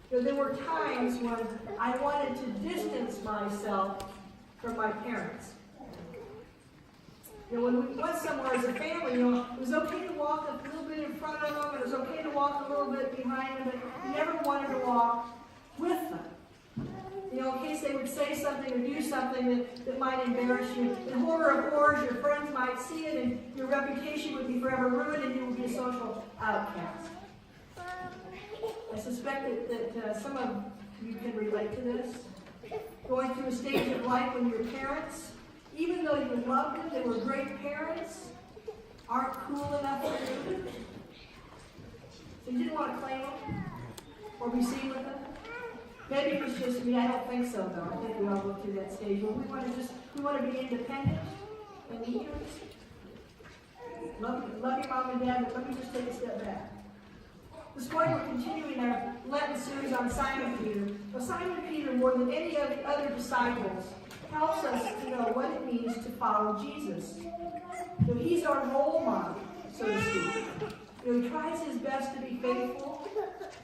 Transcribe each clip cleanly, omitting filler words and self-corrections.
There were times when I wanted to distance myself from my parents. When we went somewhere as a family, it was okay to walk a little bit in front of them, and it was okay to walk a little bit behind them, but you never wanted to walk with them. In case they would say something or do something that might embarrass you. In horror of horrors, your friends might see it, and your reputation would be forever ruined, and you would be a social outcast. I suspect that some of you can relate to this. Going through a stage of life when your parents, even though you loved them, they were great parents, aren't cool enough for you. So you didn't want to claim them or be seen with them. Maybe it was just me. I don't think so, though. I think we all go through that stage where we want to be independent and leaders. Love your mom and dad, but let me just take a step back. This morning we're continuing our Lenten series on Simon Peter. Now, Simon Peter, more than any of the other disciples, helps us to know what it means to follow Jesus. He's our role model, so to speak. He tries his best to be faithful.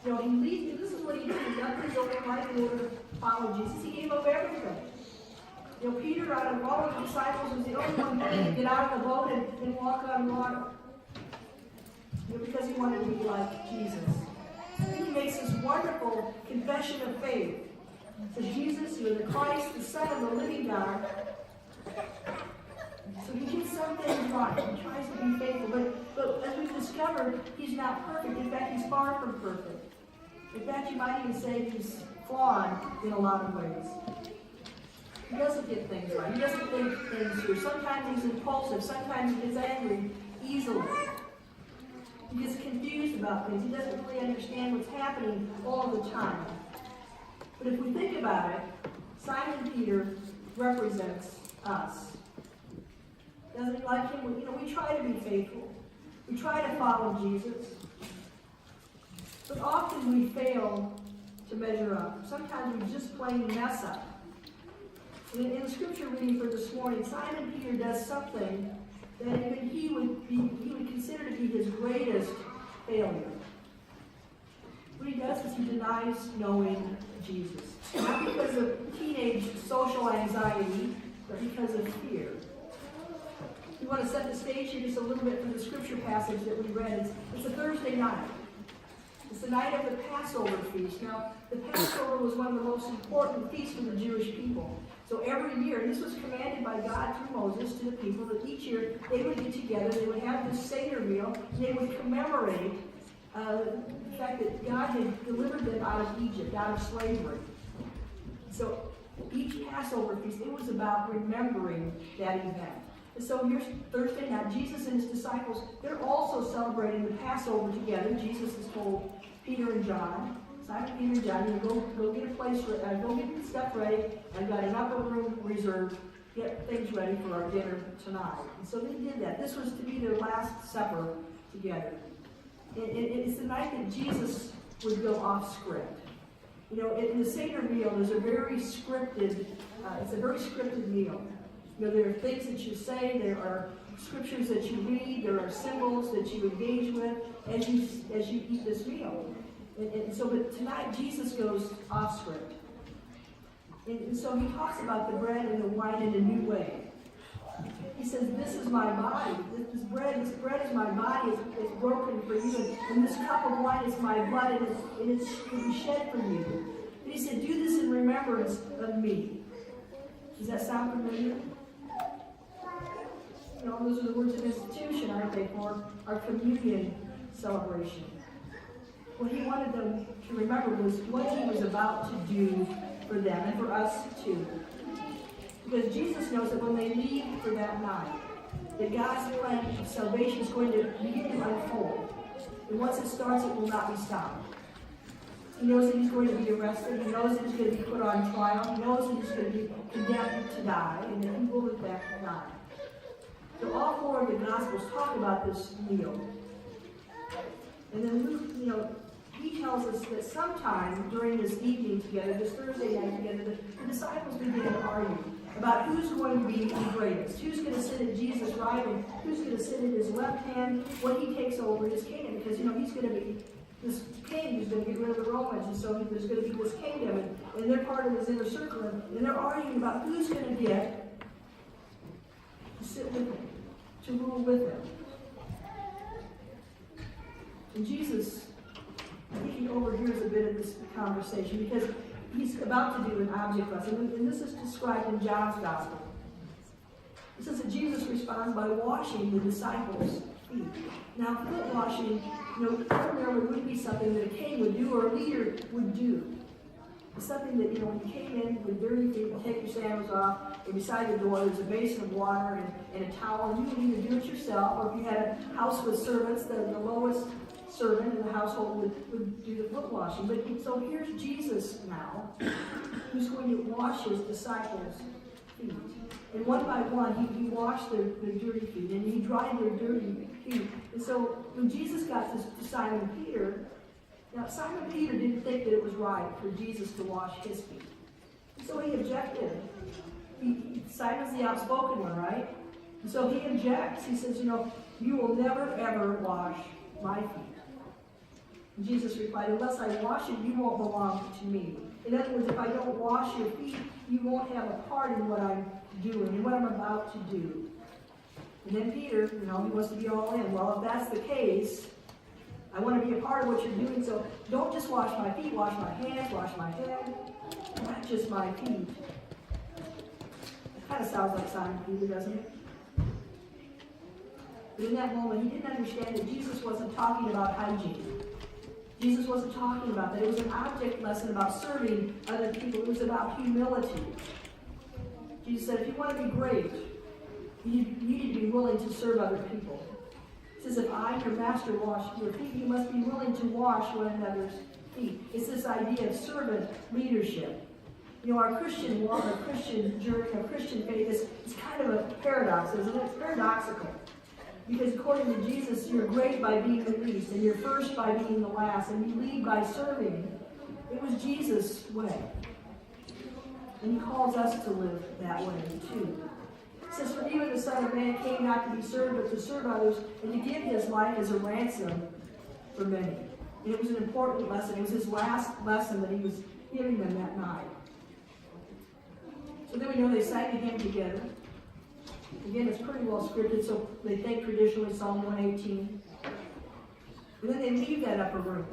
He leads. This is what he did. He left his own life in order to follow Jesus. He gave up everything. Peter, out of all of the disciples, was the only one who could get out of the boat and walk on water. Because he wanted to be like Jesus. He makes this wonderful confession of faith. Says, Jesus, you're the Christ, the Son of the living God. So he gets some things right. He tries to be faithful. But as we've discovered, he's not perfect. In fact, he's far from perfect. In fact, you might even say he's flawed in a lot of ways. He doesn't get things right. He doesn't think things through. Sometimes he's impulsive. Sometimes he gets angry easily. He gets confused about things. He doesn't really understand what's happening all the time. But if we think about it, Simon Peter represents us. Doesn't he like him? We try to be faithful. We try to follow Jesus. But often we fail to measure up. Sometimes we just plain mess up. In the scripture reading for this morning, Simon Peter does something that even he would consider to be his greatest failure. What he does is he denies knowing Jesus. Not because of teenage social anxiety, but because of fear. We want to set the stage here just a little bit for the scripture passage that we read. It's a Thursday night. It's the night of the Passover feast. Now, the Passover was one of the most important feasts for the Jewish people. So every year, and this was commanded by God through Moses to the people, that each year they would get together, they would have this Seder meal, and they would commemorate the fact that God had delivered them out of Egypt, out of slavery. So each Passover feast, it was about remembering that event. And so here's Thursday night. Jesus and his disciples, they're also celebrating the Passover together. Jesus has told Peter and John, Simon, Peter, and John, go get a place, go get your stuff ready. I've got an upper room reserved. Get things ready for our dinner tonight. And so they did that. This was to be their last supper together. It's the night that Jesus would go off script. In the Seder meal, there's a very scripted, it's a very scripted meal. There are things that you say, there are scriptures that you read, there are symbols that you engage with as you eat this meal. But tonight Jesus goes off script. And so he talks about the bread and the wine in a new way. He says, this is my body. This bread is my body. It's broken for you. And this cup of wine is my blood, and it's will be shed for you. And he said, do this in remembrance of me. Does that sound familiar? Those are the words of institution, aren't they, for our communion celebration. What he wanted them to remember was what he was about to do for them and for us too. Because Jesus knows that when they leave for that night, that God's plan of salvation is going to begin to unfold. And once it starts, it will not be stopped. He knows that he's going to be arrested. He knows that he's going to be put on trial. He knows that he's going to be condemned to die, and that he will in fact die. So all four of the Gospels talk about this meal. And then Luke, he tells us that sometime during this evening together, this Thursday night together, the disciples begin to argue about who's going to be the greatest, who's going to sit at Jesus' right, and who's going to sit at his left hand when he takes over his kingdom. Because, he's going to be this king who's going to get rid of the Romans, and so there's going to be this kingdom, and they're part of his inner circle, and they're arguing about who's going to get to sit with him, to rule with him. And Jesus, I think he overhears a bit of this conversation because he's about to do an object lesson, and this is described in John's Gospel. It says that Jesus responds by washing the disciples' feet. Now, foot washing, ordinarily wouldn't be something that a king would do or a leader would do. It's something that, when you came in with dirty feet, you take your sandals off, and beside the door there's a basin of water and a towel, and you would either do it yourself, or if you had a house with servants, the lowest servant in the household would do the foot washing. But so here's Jesus now, who's going to wash his disciples' feet. And one by one, he washed their dirty feet, and he dried their dirty feet. And so when Jesus got to Simon Peter, now Simon Peter didn't think that it was right for Jesus to wash his feet. And so he objected. Simon's the outspoken one, right? And so he objects. He says, you will never, ever wash my feet. And Jesus replied, unless I wash it, you won't belong to me. In other words, if I don't wash your feet, you won't have a part in what I'm doing and what I'm about to do. And then Peter, he wants to be all in. Well, if that's the case, I want to be a part of what you're doing, so don't just wash my feet, wash my hands, wash my head, not just my feet. It kind of sounds like Simon Peter, doesn't it? But in that moment, he didn't understand that Jesus wasn't talking about hygiene. Jesus wasn't talking about that. It was an object lesson about serving other people. It was about humility. Jesus said, if you want to be great, you need to be willing to serve other people. He says, if I, your master, wash your feet, you must be willing to wash one another's feet. It's this idea of servant leadership. Our Christian walk, our Christian journey, our Christian faith is kind of a paradox, isn't it? It's paradoxical. Because according to Jesus, you're great by being the least, and you're first by being the last, and you lead by serving. It was Jesus' way. And he calls us to live that way, too. It says, for even the Son of Man came not to be served, but to serve others, and to give his life as a ransom for many. And it was an important lesson. It was his last lesson that he was giving them that night. So then we know they sang a hymn together. Again, it's pretty well scripted, so they think traditionally Psalm 118. And then they leave that upper room.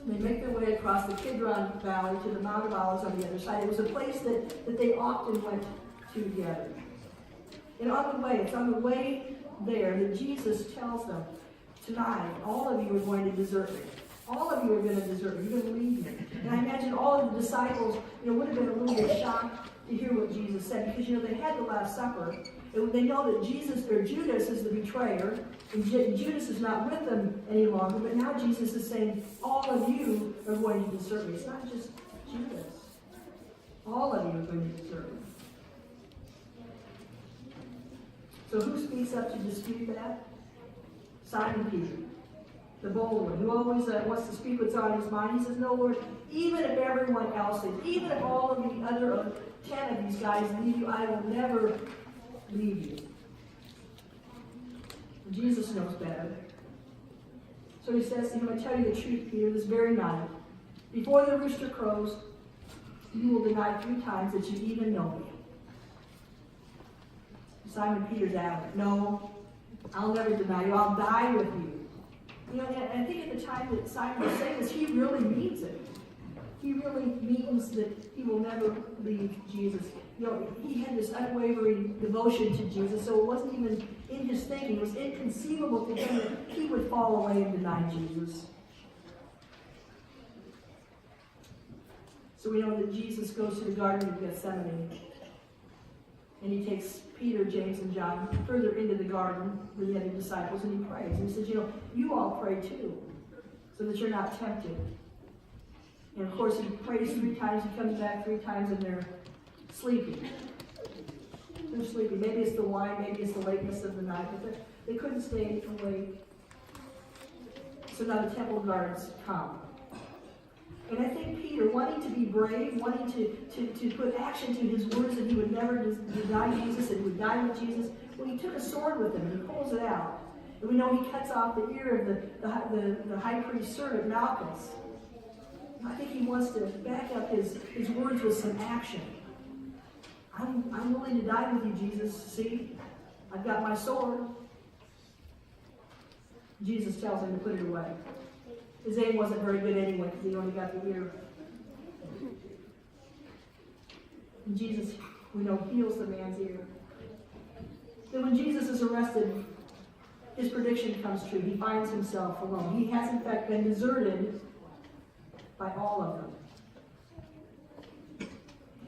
They make their way across the Kidron Valley to the Mount of Olives on the other side. It was a place that they often went to together. And it's on the way there that Jesus tells them, tonight, all of you are going to desert me. All of you are going to desert me. You're going to leave me. And I imagine all of the disciples, would have been a little bit shocked to hear what Jesus said, because they had the Last Supper. They know that Judas is the betrayer, and Judas is not with them any longer. But now Jesus is saying, all of you are going to desert me. It's not just Judas. All of you are going to desert me. So who speaks up to dispute that? Simon Peter, the bold one, who always wants to speak what's on his mind. He says, no, Lord, even if everyone else did, even if all of the other 10 of these guys leave you, I will never leave you. And Jesus knows better. So he says to him, I tell you the truth, Peter, this very night, before the rooster crows, you will deny 3 times that you even know me. Simon Peter's adamant. No, I'll never deny you. I'll die with you. And I think at the time that Simon was saying this, he really means it. He really means that he will never leave Jesus. He had this unwavering devotion to Jesus, so it wasn't even in his thinking. It was inconceivable to him that he would fall away and deny Jesus. So we know that Jesus goes to the Garden of Gethsemane, and he takes Peter, James, and John further into the garden with the other disciples, and he prays. And he says, you all pray too, so that you're not tempted. And of course, he prays 3 times, he comes back 3 times, and they're sleeping. They're sleeping. Maybe it's the wine, maybe it's the lateness of the night, but they couldn't stay awake. So now the temple guards come. And I think Peter, wanting to be brave, wanting to put action to his words that he would never deny Jesus, that he would die with Jesus, well, he took a sword with him and he pulls it out. And we know he cuts off the ear of the high priest's servant, Malchus. I think he wants to back up his words with some action. I'm willing to die with you, Jesus. See, I've got my sword. Jesus tells him to put it away. His aim wasn't very good anyway, because he only got the ear. And Jesus, we know, heals the man's ear. Then when Jesus is arrested, his prediction comes true. He finds himself alone. He has, in fact, been deserted by all of them.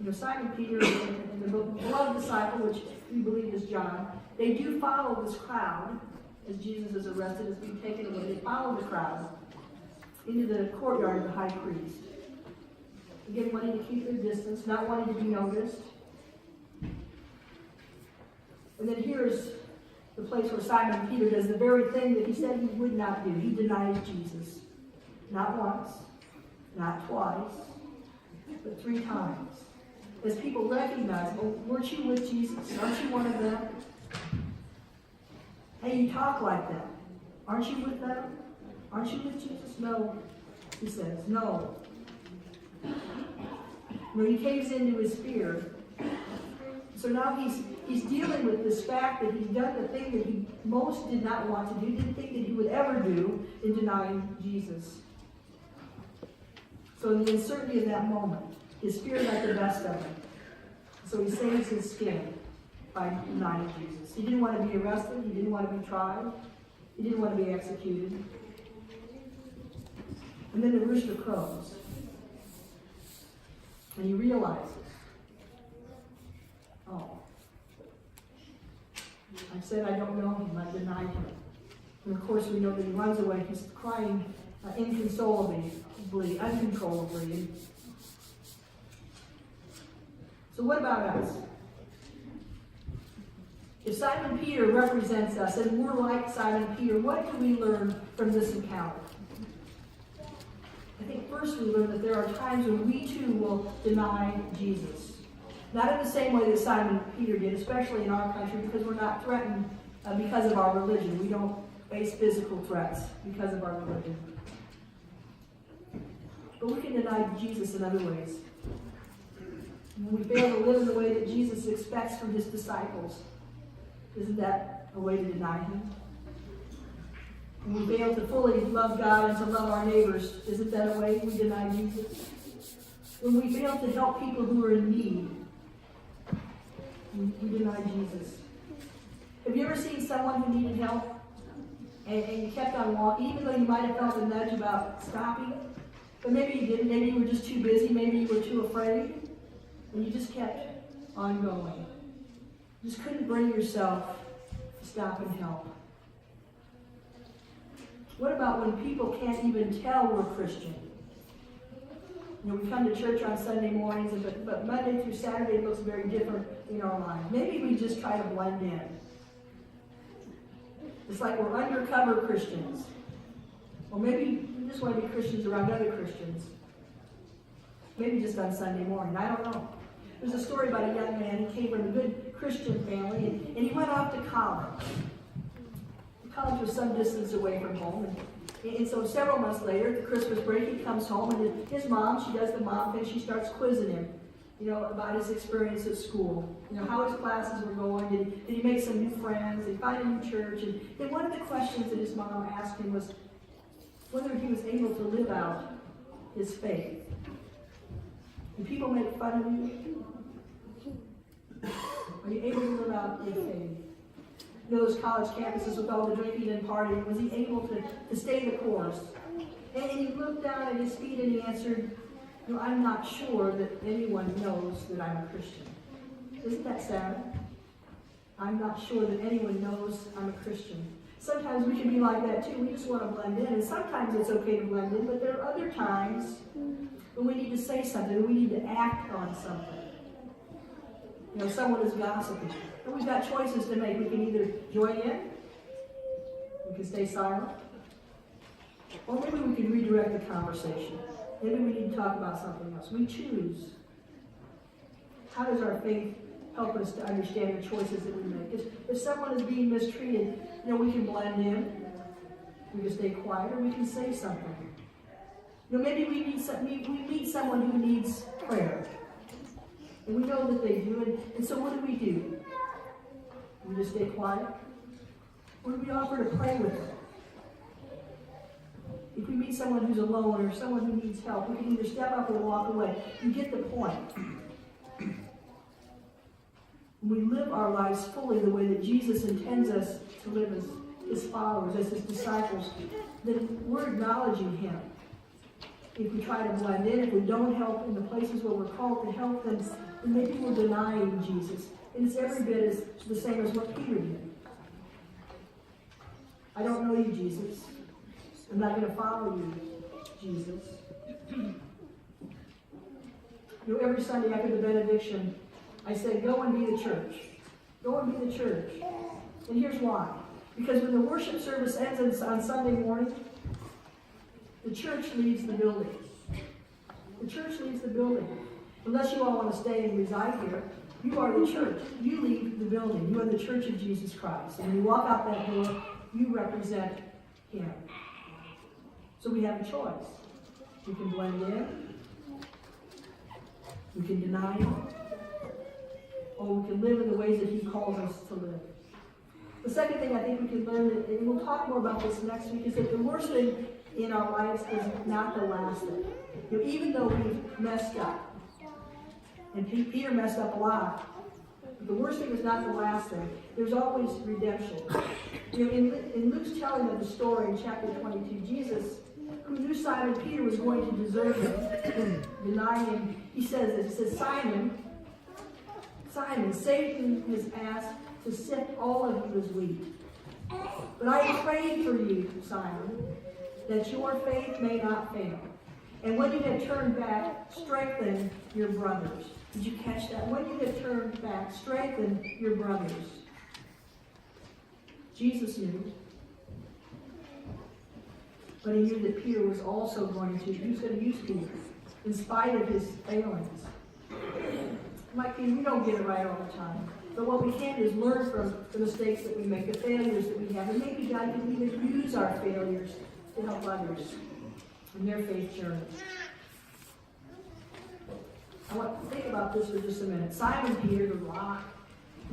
You know, Simon Peter and the beloved disciple, which we believe is John, they do follow this crowd as Jesus is arrested, is being taken away. They follow the crowd into the courtyard of the high priest. Again, wanting to keep their distance, not wanting to be noticed. And then here's the place where Simon Peter does the very thing that he said he would not do. He denies Jesus. Not once, not twice, but 3 times. As people recognize, oh, weren't you with Jesus? Aren't you one of them? Hey, you talk like that. Aren't you with them? Aren't you with Jesus? No, he says, no. When he caves into his fear, so now he's dealing with this fact that he's done the thing that he most did not want to do, didn't think that he would ever do in denying Jesus. So in the uncertainty of that moment, his fear got the best of him. So he saves his skin by denying Jesus. He didn't want to be arrested. He didn't want to be tried. He didn't want to be executed. And then the rooster crows. And he realizes, oh, I said I don't know him. I denied him. And of course we know that he runs away. He's crying inconsolably, uncontrollably. So what about us? If Simon Peter represents us and we're like Simon Peter, what do we learn from this encounter? I think first we learn that there are times when we too will deny Jesus. Not in the same way that Simon Peter did, especially in our country, because we're not threatened because of our religion. We don't face physical threats because of our religion. But we can deny Jesus in other ways. When we fail to live in the way that Jesus expects from his disciples, isn't that a way to deny him? When we fail to fully love God and to love our neighbors, isn't that a way we deny Jesus? When we fail to help people who are in need, we deny Jesus. Have you ever seen someone who needed help and you kept on walking, even though you might have felt a nudge about stopping? But maybe you didn't. Maybe you were just too busy. Maybe you were too afraid. And you just kept on going. You just couldn't bring yourself to stop and help. What about when people can't even tell we're Christian? You know, we come to church on Sunday mornings, but Monday through Saturday it looks very different in our lives. Maybe we just try to blend in. It's like we're undercover Christians. Or maybe we just want to be Christians around other Christians. Maybe just on Sunday morning. I don't know. There's a story about a young man. He came from a good Christian family, and he went off to college. The college was some distance away from home. And so several months later, at the Christmas break, he comes home, and his mom, she does the mom thing, she starts quizzing him, about his experience at school. How his classes were going. Did he make some new friends? Did he find a new church? And then one of the questions that his mom asked him was whether he was able to live out his faith. Do people make fun of you? Are you able to live out your faith? Those college campuses with all the drinking and partying, was he able to stay the course? And he looked down at his feet and he answered, I'm not sure that anyone knows that I'm a Christian. Isn't that sad? I'm not sure that anyone knows I'm a Christian. Sometimes we can be like that too. We just want to blend in. And sometimes it's okay to blend in, but there are other times when we need to say something, when we need to act on something. Someone is gossiping. And we've got choices to make. We can either join in, we can stay silent, or maybe we can redirect the conversation. Maybe we need to talk about something else. We choose. How does our faith help us to understand the choices that we make. If someone is being mistreated, we can blend in. We can stay quiet, or we can say something. Maybe we meet someone who needs prayer. And we know that they do. And so what do? We just stay quiet? Or do we offer to pray with them? If we meet someone who's alone or someone who needs help, we can either step up or walk away. You get the point. When we live our lives fully the way that Jesus intends us to live as his followers, as his disciples, then we're acknowledging him. If we try to blend in, if we don't help in the places where we're called to help, then maybe we're denying Jesus. And it's every bit as the same as what Peter did. I don't know you, Jesus. I'm not going to follow you, Jesus. Every Sunday after the benediction, I say, go and be the church. Go and be the church. And here's why. Because when the worship service ends on Sunday morning, the church leaves the building. The church leaves the building. Unless you all want to stay and reside here, you are the church. You leave the building. You are the church of Jesus Christ. And when you walk out that door, you represent him. So we have a choice. We can blend in. We can deny him. Or we can live in the ways that he calls us to live. The second thing I think we can learn, and we'll talk more about this next week, is that the worst thing in our lives is not the last thing. Even though we've messed up, and Peter messed up a lot, but the worst thing is not the last thing. There's always redemption. In Luke's telling of the story in chapter 22, Jesus, who knew Simon Peter was going to desert him, deny him, he says this. He says, Simon, Satan has asked to sift all of you as wheat. But I have prayed for you, Simon, that your faith may not fail. And when you have turned back, strengthen your brothers. Did you catch that? When you have turned back, strengthen your brothers. Jesus knew. But he knew that Peter was also going to use Peter, in spite of his failings. Like Peter, we don't get it right all the time. But what we can do is learn from the mistakes that we make, the failures that we have. And maybe God can even use our failures to help others in their faith journey. I want to think about this for just a minute. Simon Peter, the rock,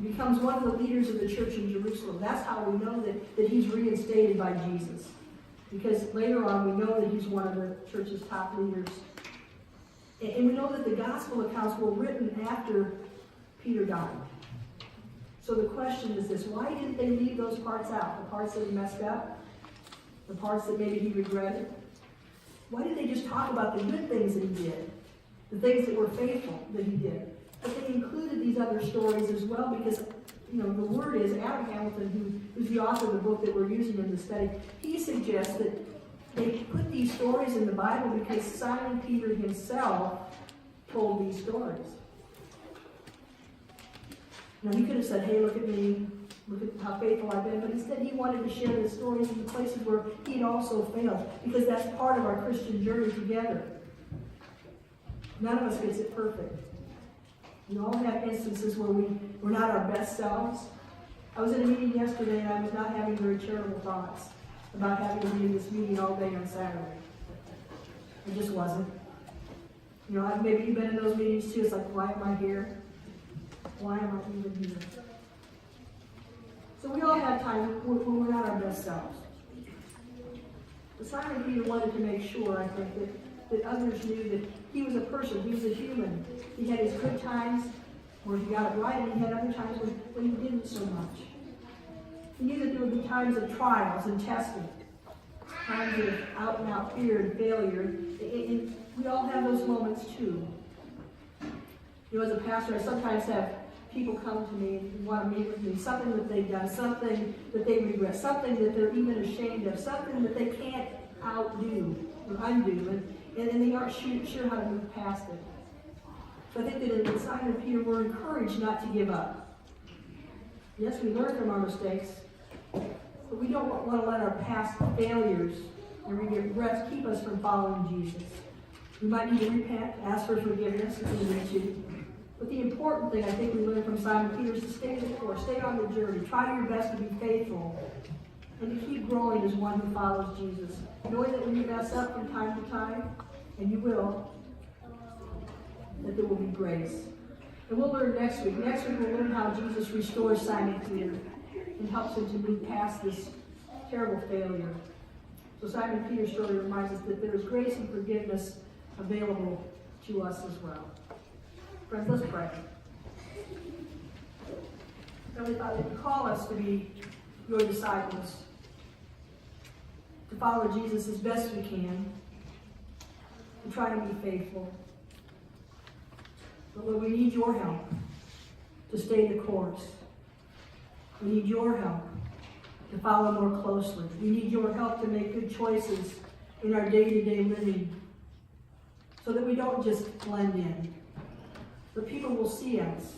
becomes one of the leaders of the church in Jerusalem. That's how we know that he's reinstated by Jesus. Because later on we know that he's one of the church's top leaders. And we know that the gospel accounts were written after Peter died. So the question is this: why didn't they leave those parts out? The parts that he messed up? The parts that maybe he regretted? Why did they just talk about the good things that he did? The things that were faithful that he did? But they included these other stories as well because, the word is, Adam Hamilton, who's the author of the book that we're using in the study, he suggests that they put these stories in the Bible because Simon Peter himself told these stories. Now, he could have said, hey, look at me, look at how faithful I've been, but instead he wanted to share the stories in the places where he'd also failed, because that's part of our Christian journey together. None of us gets it perfect. We all have instances where we're not our best selves. I was in a meeting yesterday and I was not having very charitable thoughts about having to be in this meeting all day on Saturday. It just wasn't. Maybe you've been in those meetings too. It's like, why am I here? Why am I even here? So we all have times when we're not our best selves. But Simon Peter wanted to make sure, I think, that others knew that he was a person, he was a human. He had his good times where he got it right, and he had other times when he didn't so much. He knew that there would be times of trials and testing, times of out-and-out fear and failure, and we all have those moments too. As a pastor, I sometimes have people come to me and want to meet with me, something that they've done, something that they regret, something that they're even ashamed of, something that they can't outdo or undo, and they aren't sure how to move past it. So I think that in Simon and Peter were encouraged not to give up. Yes, we learn from our mistakes, but we don't want to let our past failures and regrets keep us from following Jesus. We might need to repent, ask for forgiveness if we need to. But the important thing I think we learned from Simon Peter is to stay the course, stay on the journey, try your best to be faithful, and to keep growing as one who follows Jesus. Knowing that when you mess up from time to time, and you will, that there will be grace. And we'll learn next week. Next week we'll learn how Jesus restores Simon Peter and helps him to move past this terrible failure. So Simon Peter's story reminds us that there is grace and forgiveness available to us as well. Friends, let's pray. Heavenly Father, you call us to be your disciples, to follow Jesus as best we can, to try to be faithful. But Lord, we need your help to stay the course. We need your help to follow more closely. We need your help to make good choices in our day-to-day living so that we don't just blend in. But people will see us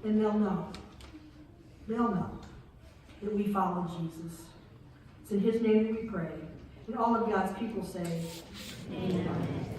and they'll know. They'll know that we follow Jesus. It's in his name that we pray. And all of God's people say, Amen.